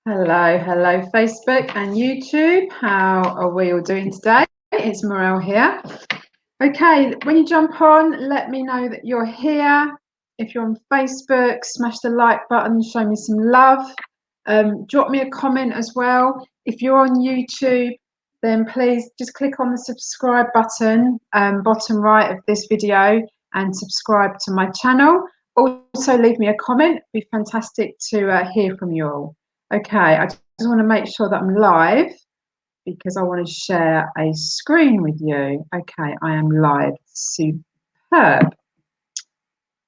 Hello, Facebook and YouTube. How are we all doing today? It's Morel here. Okay, when you jump on, let me know that you're here. If you're on Facebook, smash the like button, show me some love. Drop me a comment as well. If you're on YouTube, then please just click on the subscribe button, bottom right of this video, and subscribe to my channel. Also, leave me a comment. It'd be fantastic to hear from you all. Okay, I just want to make sure that I'm live because I want to share a screen with you. Okay, I am live. Superb.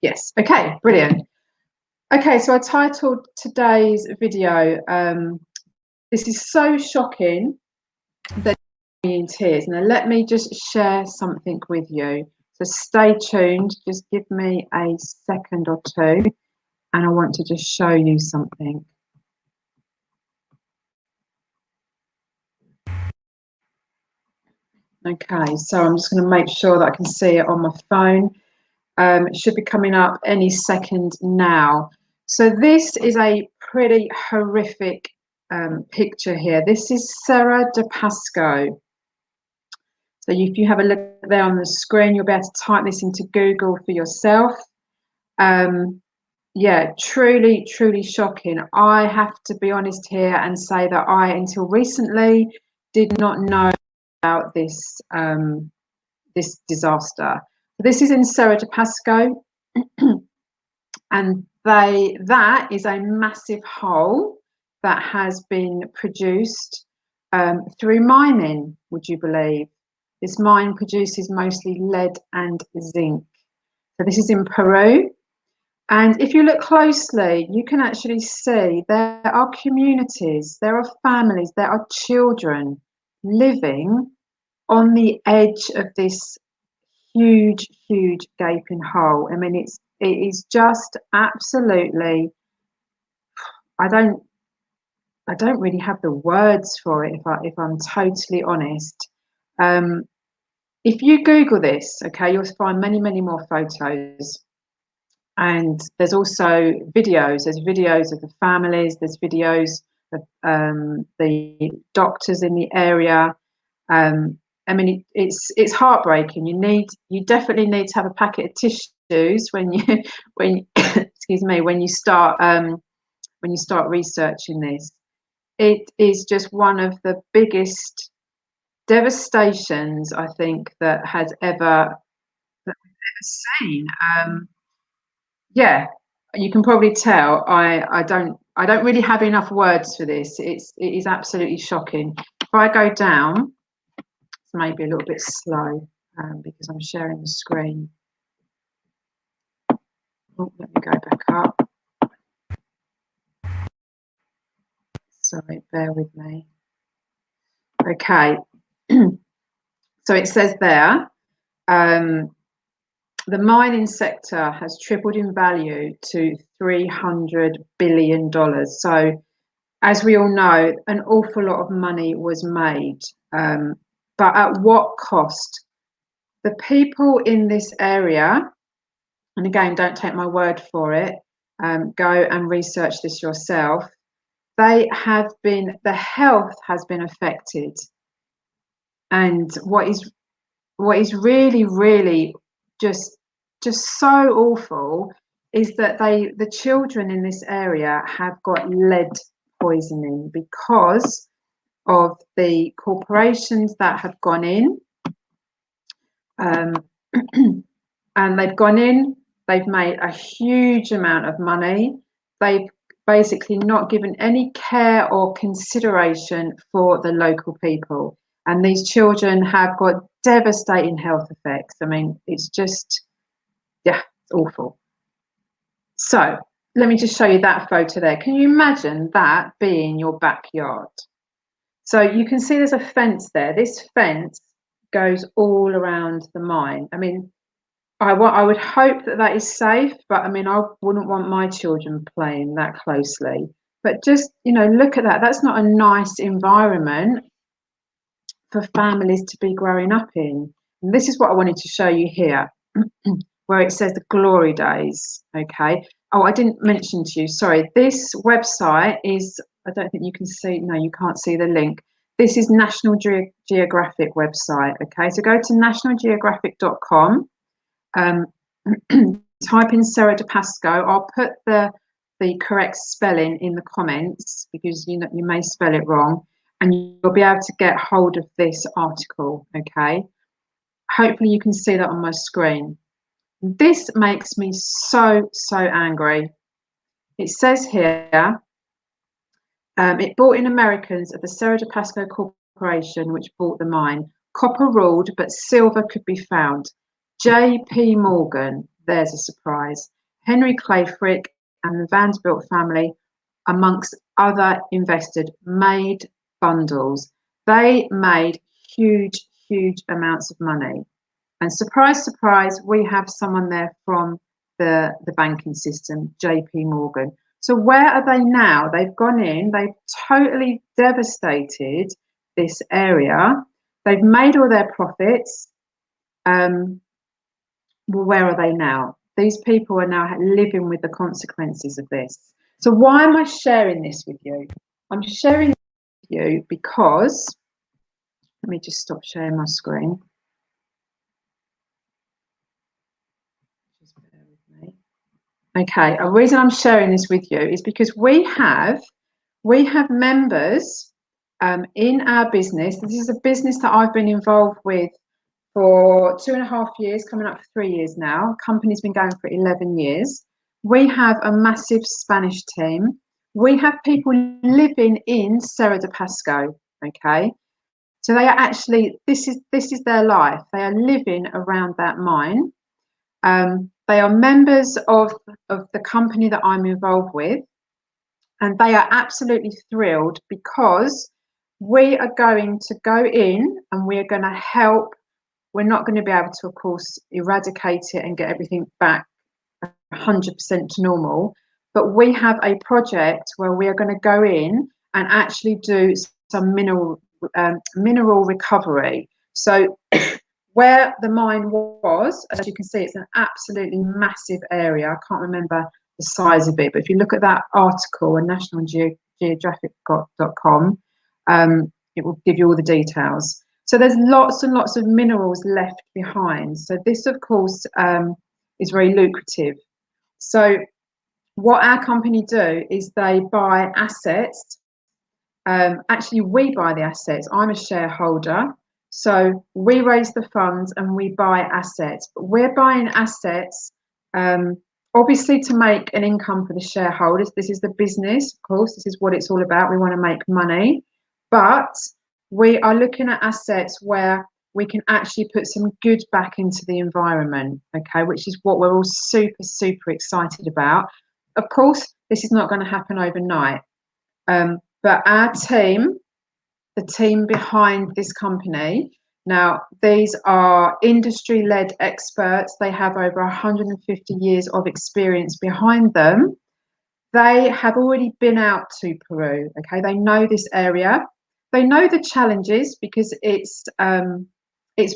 Yes, okay, brilliant. Okay, so I titled today's video, this is so shocking that I'm in tears. Now, let me just share something with you. So stay tuned, just give me a second or two, and I want to just show you something. Okay, so I'm just going to make sure that I can see it on my phone. It should be coming up any second now. So this is a pretty horrific picture here. This is Cerro de Pasco. So if you have a look there on the screen, you'll be able to type this into Google for yourself. Yeah, truly, truly shocking. I have to be honest here and say that I, until recently, did not know about this this disaster. This is in Cerro de Pasco, and that is a massive hole that has been produced through mining. Would you believe? This mine produces mostly lead and zinc. So this is in Peru. And if you look closely, you can actually see there are communities, there are families, there are children living on the edge of this huge, huge gaping hole. I mean, it is just absolutely. I don't really have the words for it if I'm totally honest. If you Google this, okay, you'll find many, many more photos. And there's also videos. There's videos of the families. There's videos of the doctors in the area. I mean, it's heartbreaking. You definitely need to have a packet of tissues when excuse me, when you start researching this. It is just one of the biggest devastations I think that has ever seen. Yeah, you can probably tell I don't really have enough words for this. It is absolutely shocking. If I go down, it's maybe a little bit slow because I'm sharing the screen. Oh, let me go back up. Sorry, bear with me. Okay, so it says there, the mining sector has tripled in value to $300 billion. So as we all know, an awful lot of money was made, but at what cost? The people in this area, and again, don't take my word for it, go and research this yourself. The health has been affected, and what is really, really just so awful is that the children in this area have got lead poisoning because of the corporations that have gone in, and they've gone in, they've made a huge amount of money. They've basically not given any care or consideration for the local people. And these children have got devastating health effects. I mean, it's just, yeah, it's awful. So let me just show you that photo there. Can you imagine that being your backyard? So you can see there's a fence there. This fence goes all around the mine. I mean, I would hope that is safe, but I mean, I wouldn't want my children playing that closely. But just, look at that. That's not a nice environment for families to be growing up in. And this is what I wanted to show you here, where it says the glory days. Okay. Oh, I didn't mention to you, sorry. This website is I don't think you can see. No, you can't see the link. This is National Geographic website. Okay, so go to nationalgeographic.com. Type in Cerro de Pasco. I'll put the correct spelling in the comments because you may spell it wrong, and you'll be able to get hold of this article. Okay, hopefully you can see that on my screen. This makes me so angry. It says here, it brought in Americans of the Cerro de Pasco Corporation, which bought the mine. Copper ruled, but silver could be found. J.P. Morgan, there's a surprise. Henry Clay Frick and the Vanderbilt family, amongst other investors, made bundles. They made huge amounts of money. And surprise, surprise, we have someone there from the banking system, J.P. Morgan. So where are they now? They've gone in, they've totally devastated this area. They've made all their profits. Well, where are they now? These people are now living with the consequences of this. So why am I sharing this with you? I'm sharing this with you because, let me just stop sharing my screen. Just bear with me. Okay, a reason I'm sharing this with you is because we have members in our business. This is a business that I've been involved with for 2.5 years, coming up for 3 years now. Company's been going for 11 years. We have a massive Spanish team. We have people living in Cerro de Pasco. Okay, so they are actually, this is their life. They are living around that mine. They are members of the company that I'm involved with, and they are absolutely thrilled because we are going to go in and we're going to help. We're not going to be able to, of course, eradicate it and get everything back 100% to normal, but we have a project where we are going to go in and actually do some mineral recovery. So where the mine was, as you can see, it's an absolutely massive area. I can't remember the size of it, but if you look at that article on nationalgeographic.com, it will give you all the details. So there's lots and lots of minerals left behind. So this, of course, is very lucrative. So what our company do is they buy assets. Actually, we buy the assets. I'm a shareholder. So we raise the funds and we buy assets. But we're buying assets, obviously, to make an income for the shareholders. This is the business, of course. This is what it's all about. We want to make money. But we are looking at assets where we can actually put some good back into the environment, okay, which is what we're all super excited about. Of course, this is not going to happen overnight. But our team, the team behind this company, now these are industry-led experts. They have over 150 years of experience behind them. They have already been out to Peru, okay? They know this area. They know the challenges because it's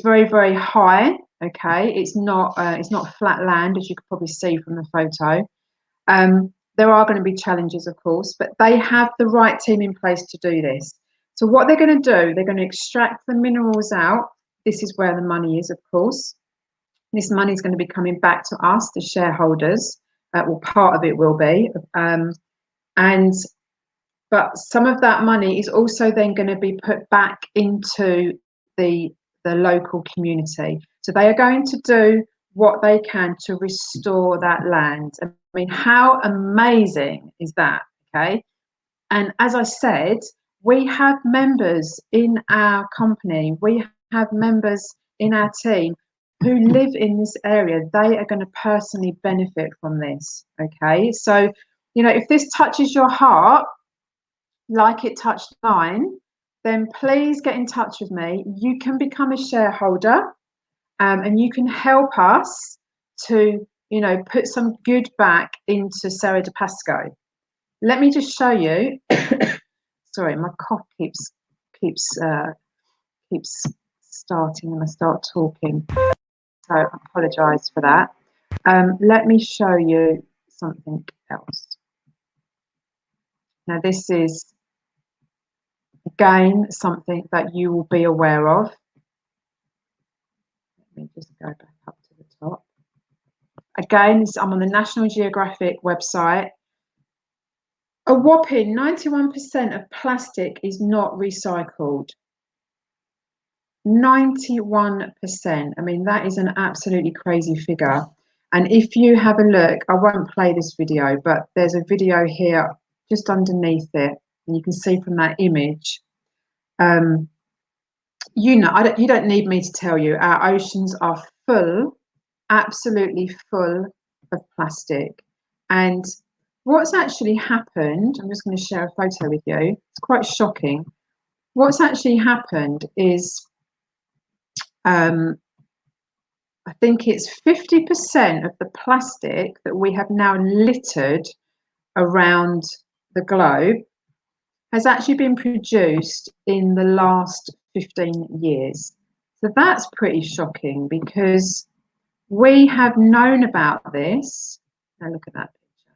very high, okay? It's not flat land, as you could probably see from the photo. There are going to be challenges, of course, but they have the right team in place to do this. So what they're going to do, they're going to extract the minerals out. This is where the money is, of course. This money is going to be coming back to us, the shareholders. Well, part of it will be. But some of that money is also then going to be put back into the local community. So they are going to do what they can to restore that land. I mean, how amazing is that? Okay. And as I said, we have members in our company, we have members in our team who live in this area. They are going to personally benefit from this. Okay. So, if this touches your heart, like it touched mine, then please get in touch with me. You can become a shareholder. And you can help us to, put some good back into Cerro de Pasco. Let me just show you. Sorry, my cough keeps starting when I start talking. So I apologise for that. Let me show you something else. Now this is again, something that you will be aware of. Let me just go back up to the top. Again, I'm on the National Geographic website. A whopping 91% of plastic is not recycled. 91%. I mean, that is an absolutely crazy figure. And if you have a look, I won't play this video, but there's a video here just underneath it, and you can see from that image. You know, you don't need me to tell you, our oceans are full, absolutely full of plastic. And what's actually happened, I'm just going to share a photo with you. It's quite shocking. What's actually happened is, I think it's 50% of the plastic that we have now littered around the globe has actually been produced in the last 15 years. So that's pretty shocking, because we have known about this. Now look at that picture.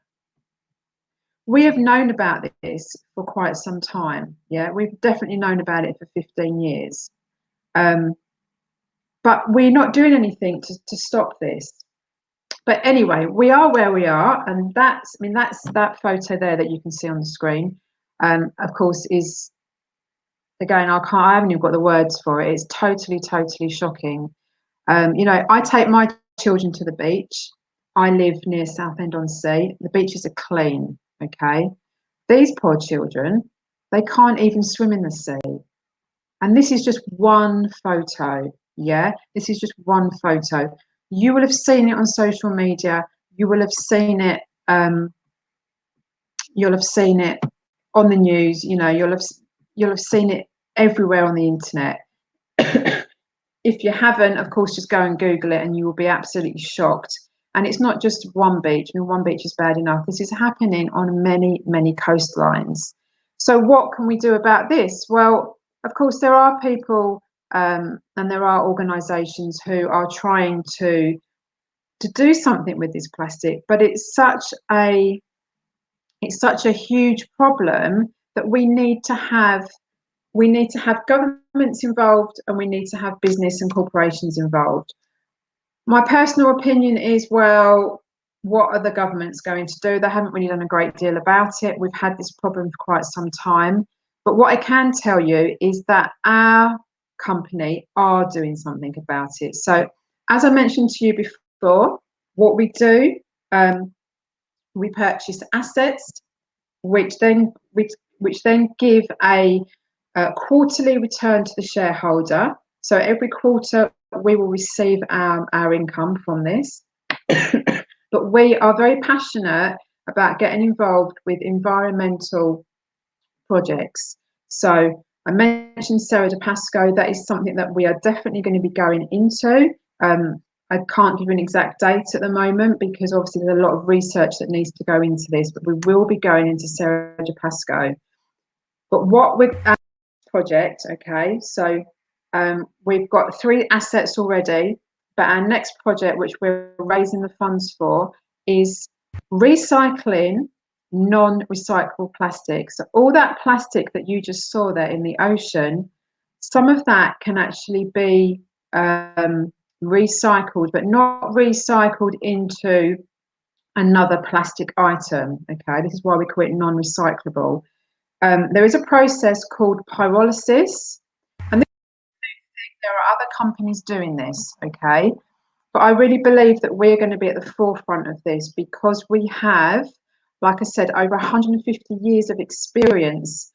We have known about this for quite some time. Yeah, we've definitely known about it for 15 years. But we're not doing anything to stop this. But anyway, we are where we are, and that's, I mean, that's that photo there that you can see on the screen. Of course, is, again, I haven't even got the words for it. It's totally, totally shocking. You know, I take my children to the beach. I live near Southend-on-Sea. The beaches are clean. Okay, these poor children, they can't even swim in the sea. And this is just one photo. Yeah, this is just one photo. You will have seen it on social media. You will have seen it. You'll have seen it on the news. You know, you'll have seen it everywhere on the internet. If you haven't, of course, just go and Google it, and you will be absolutely shocked. And it's not just one beach. I mean, one beach is bad enough. This is happening on many, many coastlines. So what can we do about this? Well, of course, there are people and there are organisations who are trying to do something with this plastic, but it's such a huge problem that we need to have governments involved, and we need to have business and corporations involved. My personal opinion is, well, what are the governments going to do? They haven't really done a great deal about it. We've had this problem for quite some time. But what I can tell you is that our company are doing something about it. So, as I mentioned to you before, what we do, we purchase assets, which then give a quarterly return to the shareholder. So every quarter we will receive our income from this. But we are very passionate about getting involved with environmental projects. So I mentioned Cerro de Pasco. That is something that we are definitely going to be going into. I can't give you an exact date at the moment, because obviously there's a lot of research that needs to go into this, but we will be going into Cerro de Pasco. But what with our project, okay, so we've got 3 assets already, but our next project, which we're raising the funds for, is recycling non-recyclable plastic. So all that plastic that you just saw there in the ocean, some of that can actually be recycled, but not recycled into another plastic item. Okay, this is why we call it non-recyclable. There is a process called pyrolysis, and there are other companies doing this. Okay, but I really believe that we're going to be at the forefront of this, because we have, like I said, over 150 years of experience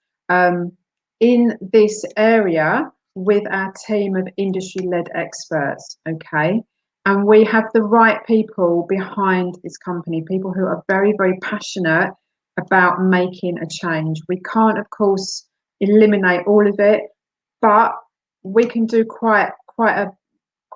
in this area with our team of industry-led experts. Okay, and we have the right people behind this company, people who are very, very passionate about making a change. We can't, of course, eliminate all of it, but we can do quite a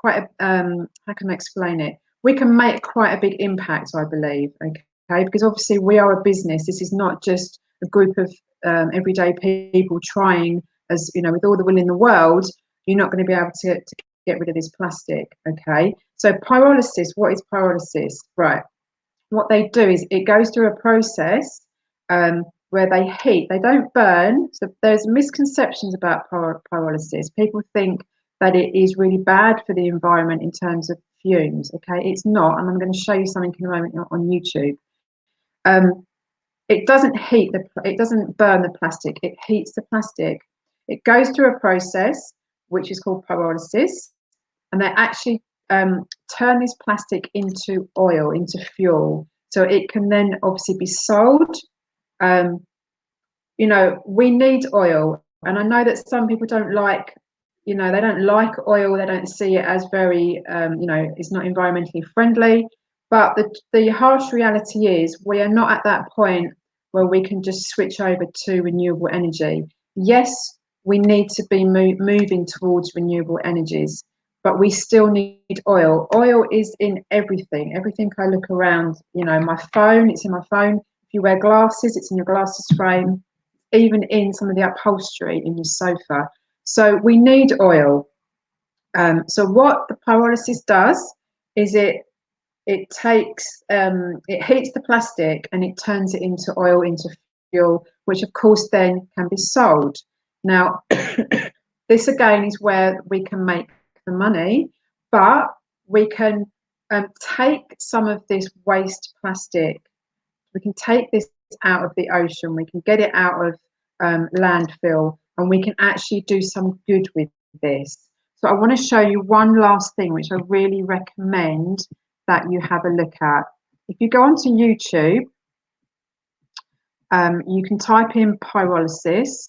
how can I explain it? We can make quite a big impact, I believe. Okay, because obviously we are a business. This is not just a group of everyday people trying, as you know, with all the will in the world. You're not going to be able to get rid of this plastic. Okay, so pyrolysis. What is pyrolysis? Right. What they do is it goes through a process where they heat. They don't burn. So there's misconceptions about pyrolysis. People think that it is really bad for the environment in terms of fumes. Okay, it's not, and I'm going to show you something in a moment on YouTube. It doesn't heat it doesn't burn the plastic. It heats the plastic. It goes through a process which is called pyrolysis, and they actually turn this plastic into oil, into fuel, so it can then obviously be sold. You know, we need oil, and I know that some people don't like, you know, they don't like oil. They don't see it as very, you know, it's not environmentally friendly. But the harsh reality is we are not at that point where we can just switch over to renewable energy. Yes, we need to be moving towards renewable energies, but we still need oil. Oil is in everything. Everything I look around, you know, my phone, it's in my phone. If you wear glasses, it's in your glasses frame, even in some of the upholstery in your sofa. So we need oil. So what the pyrolysis does is it takes it heats the plastic and it turns it into oil, into fuel, which of course then can be sold. Now, this again is where we can make the money, but we can take some of this waste plastic. We can take this out of the ocean. We can get it out of landfill, and we can actually do some good with this. So I want to show you one last thing, which I really recommend that you have a look at. If you go onto YouTube, you can type in pyrolysis.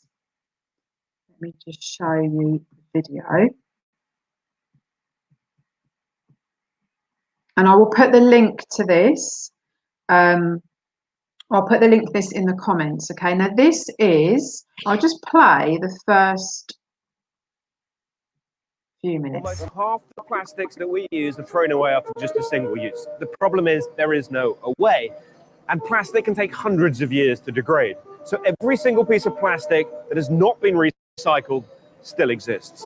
Let me just show you the video. And I will put the link to this. I'll put the link to this in the comments. Okay, now this is, I'll just play the first few minutes. Almost half the plastics that we use are thrown away after just a single use. The problem is there is no away. And plastic can take hundreds of years to degrade. So every single piece of plastic that has not been recycled still exists.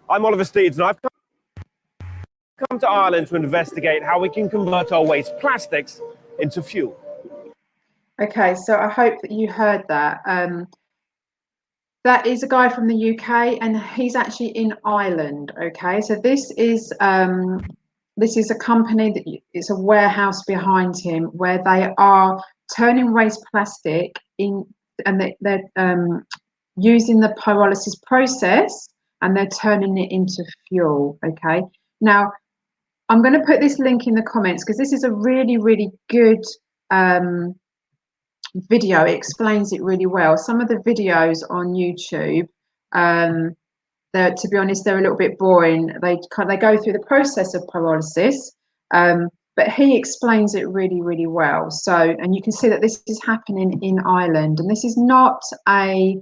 I'm Oliver Steeds, and I've come to Ireland to investigate how we can convert our waste plastics into fuel. Okay, so I hope that you heard that. That is a guy from the UK, and he's actually in Ireland. Okay, so this is a company that it's a warehouse behind him where they are turning waste plastic in, and they're using the pyrolysis process, and they're turning it into fuel. Okay, now I'm going to put this link in the comments because this is a really, really good video. It explains it really well. Some of the videos on YouTube, to be honest, they're a little bit boring. They go through the process of pyrolysis, but he explains it really, really well. So, and you can see that this is happening in Ireland, and this is not a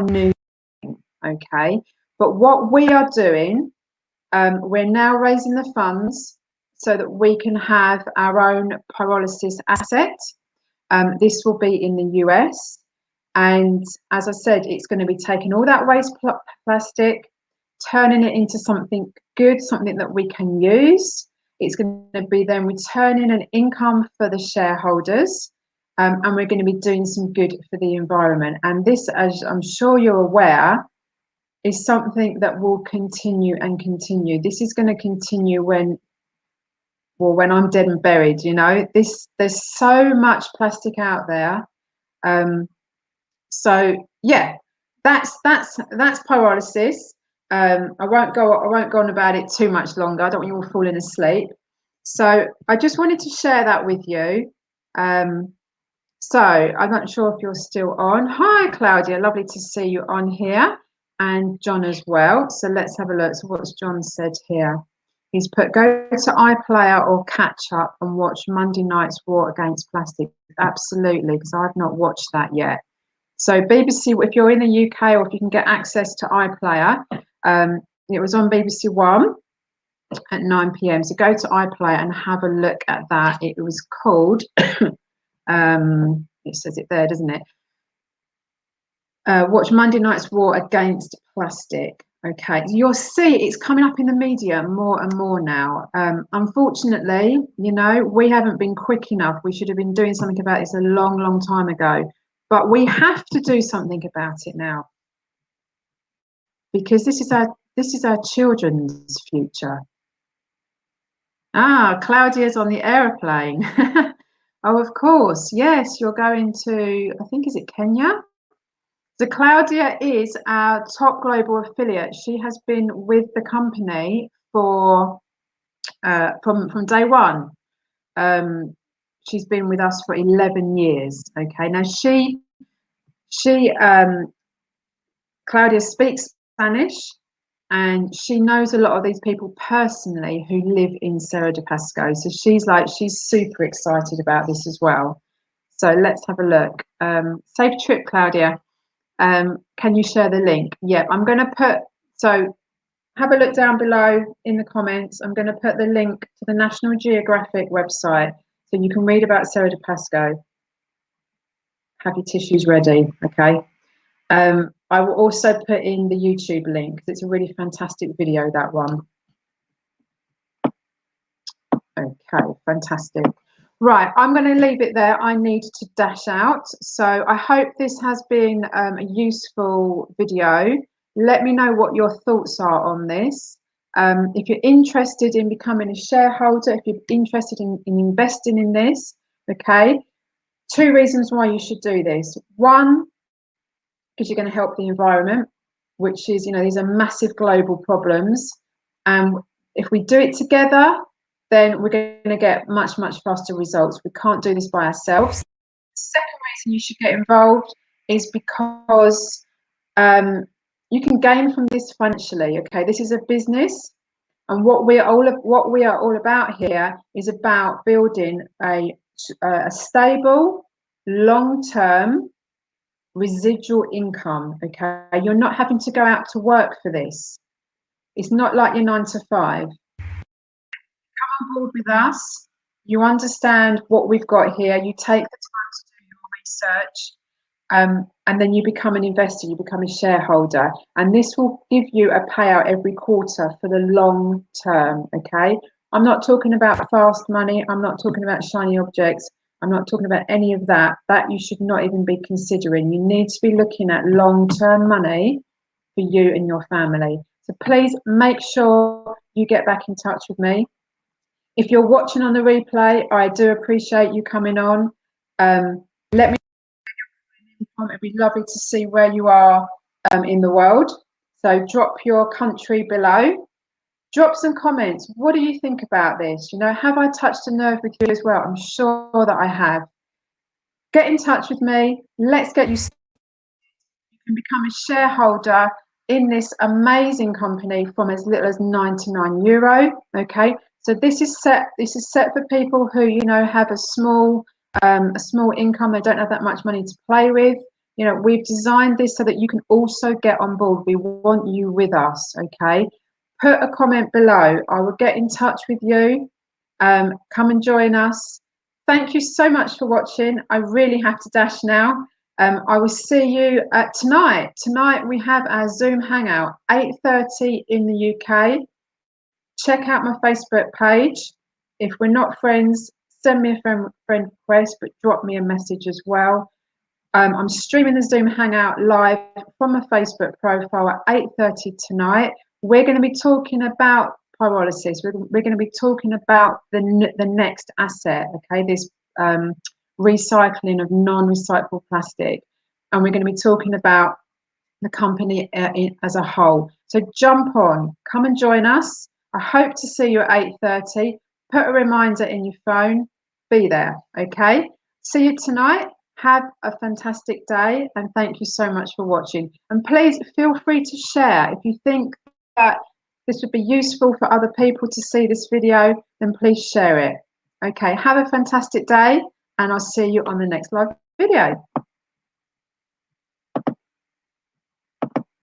new thing, okay? But what we are doing, we're now raising the funds so that we can have our own pyrolysis asset. This will be in the US, and as I said, it's going to be taking all that waste plastic, turning it into something good, something that we can use. It's going to be then returning an income for the shareholders, and we're going to be doing some good for the environment. And this, as I'm sure you're aware, is something that will continue and continue. This is going to continue when I'm dead and buried. You know, there's so much plastic out there. So yeah, that's pyrolysis. I won't go on about it too much longer. I don't want you all falling asleep. So I just wanted to share that with you. So I'm not sure if you're still on. Hi Claudia, lovely to see you on here, and John as well. So let's have a look. So what's John said here? He's put, go to iPlayer or catch up and watch Monday Night's War Against Plastic. Absolutely, because I've not watched that yet. So BBC, if you're in the UK or if you can get access to iPlayer, it was on BBC One at 9 PM. So go to iPlayer and have a look at that. It was called, it says it there, doesn't it? Watch Monday Night's War Against Plastic. Okay, you'll see it's coming up in the media more and more now. Unfortunately, you know, we haven't been quick enough. We should have been doing something about this a long, long time ago. But we have to do something about it now, because this is our children's future. Ah, Claudia's on the aeroplane. Oh, of course. Yes, you're going to, I think, is it Kenya? So Claudia is our top global affiliate. She has been with the company for from day one. She's been with us for 11 years. Okay, now Claudia speaks Spanish, and she knows a lot of these people personally who live in Cerro de Pasco. So she's super excited about this as well. So let's have a look. Safe trip, Claudia. Can you share the link? Yeah, I'm going to put, so have a look down below in the comments. I'm going to put the link to the National Geographic website so you can read about Cerro de Pasco. Have your tissues ready, okay? I will also put in the YouTube link because it's a really fantastic video, that one. Okay, fantastic. Right, I'm going to leave it there. I need to dash out. So I hope this has been a useful video. Let me know what your thoughts are on this. If you're interested in becoming a shareholder, if you're interested in investing in this, okay, 2 reasons why you should do this. One, because you're going to help the environment, which is, these are massive global problems. And if we do it together, then we're going to get much, much faster results. We can't do this by ourselves. The second reason you should get involved is because you can gain from this financially. Okay, this is a business, and what we are all about here is about building a stable, long-term residual income. Okay, you're not having to go out to work for this. It's not like your 9 to 5. Come on board with us. You understand what we've got here. You take the time to do your research, and then you become an investor. You become a shareholder, and this will give you a payout every quarter for the long term. Okay, I'm not talking about fast money. I'm not talking about shiny objects. I'm not talking about any of that. That you should not even be considering. You need to be looking at long-term money for you and your family. So please make sure you get back in touch with me. If you're watching on the replay, I do appreciate you coming on. Let me know. It'd be lovely to see where you are in the world. So drop your country below. Drop some comments. What do you think about this? Have I touched a nerve with you as well? I'm sure that I have. Get in touch with me. Let's get you started. You can become a shareholder in this amazing company from as little as €99. Okay, so this is set for people who have a small income. They don't have that much money to play with. We've designed this so that you can also get on board. We want you with us. Okay, put a comment below. I will get in touch with you. Come and join us. Thank you so much for watching. I really have to dash now. I will see you tonight. Tonight we have our Zoom hangout, 8:30 in the UK. Check out my Facebook page. If we're not friends, send me a friend request, but drop me a message as well. I'm streaming the Zoom hangout live from my Facebook profile at 8:30 tonight. We're going to be talking about pyrolysis. We're going to be talking about the next asset, okay, this recycling of non-recyclable plastic, and we're going to be talking about the company as a whole. So jump on, come and join us. I hope to see you at 8:30. Put a reminder in your phone. Be there, okay? See you tonight. Have a fantastic day, and thank you so much for watching. And please feel free to share. If you think that this would be useful for other people to see this video, then please share it. Okay, have a fantastic day, and I'll see you on the next live video.